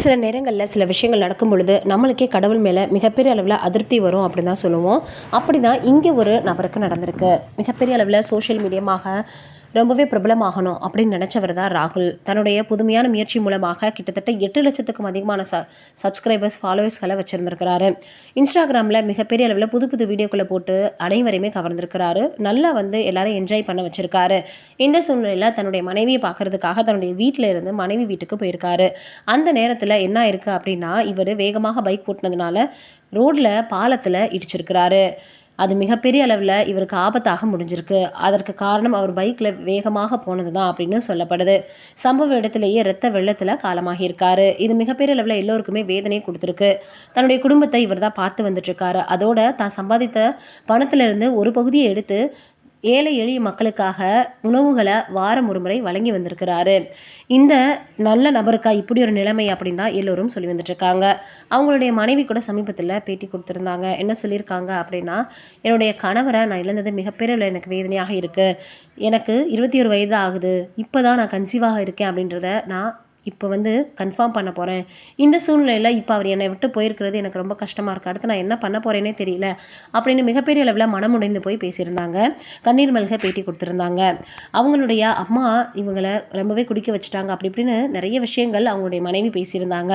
சில நேரங்களில் சில விஷயங்கள் நடக்கும் பொழுது நம்மளுக்கே கடவுள் மேலே மிகப்பெரிய அளவில் அதிருப்தி வரும் அப்படின்னு தான் சொல்லுவோம். அப்படி தான் இங்கே ஒரு நபருக்கு நடந்திருக்கு. மிகப்பெரிய அளவில் சோஷியல் மீடியமாக ரொம்பவே பிரபலமாகணும் அப்படின்னு நினச்சவர் தான் ராகுல். தன்னுடைய புதுமையான முயற்சி மூலமாக கிட்டத்தட்ட 8 லட்சத்துக்கும் அதிகமான சப்ஸ்கிரைபர்ஸ் ஃபாலோவர்ஸ்களை வச்சுருந்துருக்கிறாரு. இன்ஸ்டாகிராமில் மிகப்பெரிய அளவில் புது புது வீடியோக்களை போட்டு அனைவரையுமே கவர்ந்திருக்கிறாரு. நல்லா எல்லாரையும் என்ஜாய் பண்ண வச்சுருக்காரு. இந்த சூழ்நிலையில் தன்னுடைய மனைவியை பார்க்கறதுக்காக தன்னுடைய வீட்டில் இருந்து மனைவி வீட்டுக்கு போயிருக்காரு. அந்த நேரத்தில் என்ன இருக்குது அப்படின்னா, இவர் வேகமாக பைக் ஓட்டினதுனால ரோட்டில் பாலத்தில் இடிச்சிருக்கிறாரு. அது மிகப்பெரிய அளவில் இவருக்கு ஆபத்தாக முடிஞ்சிருக்கு. அதற்கு காரணம் அவர் பைக்கில் வேகமாக போனது தான் அப்படின்னு சொல்லப்படுது. சம்பவ இடத்திலேயே இரத்த வெள்ளத்தில் காலமாகியிருக்காரு. இது மிகப்பெரிய அளவில் எல்லோருக்குமே வேதனை கொடுத்துருக்கு. தன்னுடைய குடும்பத்தை இவர் தான் பார்த்து வந்துட்டுருக்காரு. அதோட தான் சம்பாதித்த பணத்திலிருந்து ஒரு பகுதியை எடுத்து ஏழை எளிய மக்களுக்காக உணவுகளை வாரம் ஒரு முறை வழங்கி வந்திருக்கிறாரு. இந்த நல்ல நபருக்கா இப்படி ஒரு நிலைமை அப்படின்னு தான் எல்லோரும் சொல்லி வந்துட்டுருக்காங்க. அவங்களுடைய மனைவி கூட சமீபத்தில் பேட்டி கொடுத்துருந்தாங்க. என்ன சொல்லியிருக்காங்க அப்படின்னா, என்னுடைய கணவரை நான் இழந்தது மிகப்பெரிய எனக்கு வேதனையாக இருக்குது. எனக்கு 21 வயது ஆகுது. இப்போ தான் நான் கன்சீவாக இருக்கேன் அப்படின்றத நான் இப்போ கன்ஃபார்ம் பண்ண போகிறேன். இந்த சூழ்நிலையில் இப்போ அவர் என்னை விட்டு போயிருக்கிறது எனக்கு ரொம்ப கஷ்டமாக இருக்குது. அடுத்து நான் என்ன பண்ண போகிறேனே தெரியல அப்படின்னு மிகப்பெரிய அளவில் மனமுடைந்து போய் பேசியிருந்தாங்க. கண்ணீர் மல்க பேட்டி கொடுத்துருந்தாங்க. அவங்களுடைய அம்மா இவங்களை ரொம்பவே குடிக்க வச்சுட்டாங்க, அப்படி இப்படின்னு நிறைய விஷயங்கள் அவங்களுடைய மனைவி பேசியிருந்தாங்க.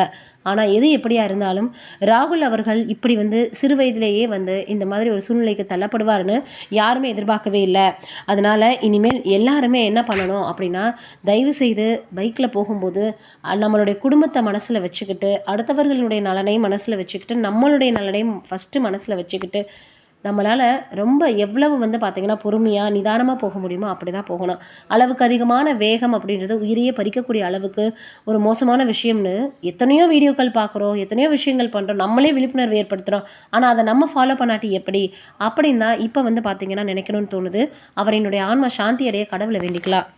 ஆனால் எது எப்படியா இருந்தாலும் ராகுல் அவர்கள் இப்படி சிறு வயதிலேயே இந்த மாதிரி ஒரு சூழ்நிலைக்கு தள்ளப்படுவார்னு யாருமே எதிர்பார்க்கவே இல்லை. அதனால் இனிமேல் எல்லாருமே என்ன பண்ணணும் அப்படின்னா, தயவு செய்து பைக்கில் போகும்போது நம்மளுடைய குடும்பத்தை மனசில் வச்சுக்கிட்டு, அடுத்தவர்களுடைய நலனையும் மனசில் வச்சுக்கிட்டு, நம்மளுடைய நலனையும் ஃபஸ்ட்டு மனசில் வச்சுக்கிட்டு, நம்மளால் ரொம்ப எவ்வளவு பார்த்திங்கன்னா பொறுமையாக நிதானமாக போக முடியுமோ அப்படி தான் போகணும். அளவுக்கு அதிகமான வேகம் அப்படின்றது உயிரையே பறிக்கக்கூடிய அளவுக்கு ஒரு மோசமான விஷயம்னு எத்தனையோ வீடியோக்கள் பார்க்குறோம், எத்தனையோ விஷயங்கள் பண்ணுறோம், நம்மளே விழிப்புணர்வு ஏற்படுத்துகிறோம். ஆனால் அதை நம்ம ஃபாலோ பண்ணாட்டி எப்படி அப்படின்னு தான் இப்போ பார்த்திங்கன்னா நினைக்கணும்னு தோணுது. அவரினுடைய ஆன்மா சாந்தி அடைய கடவுளை வேண்டிக்கலாம்.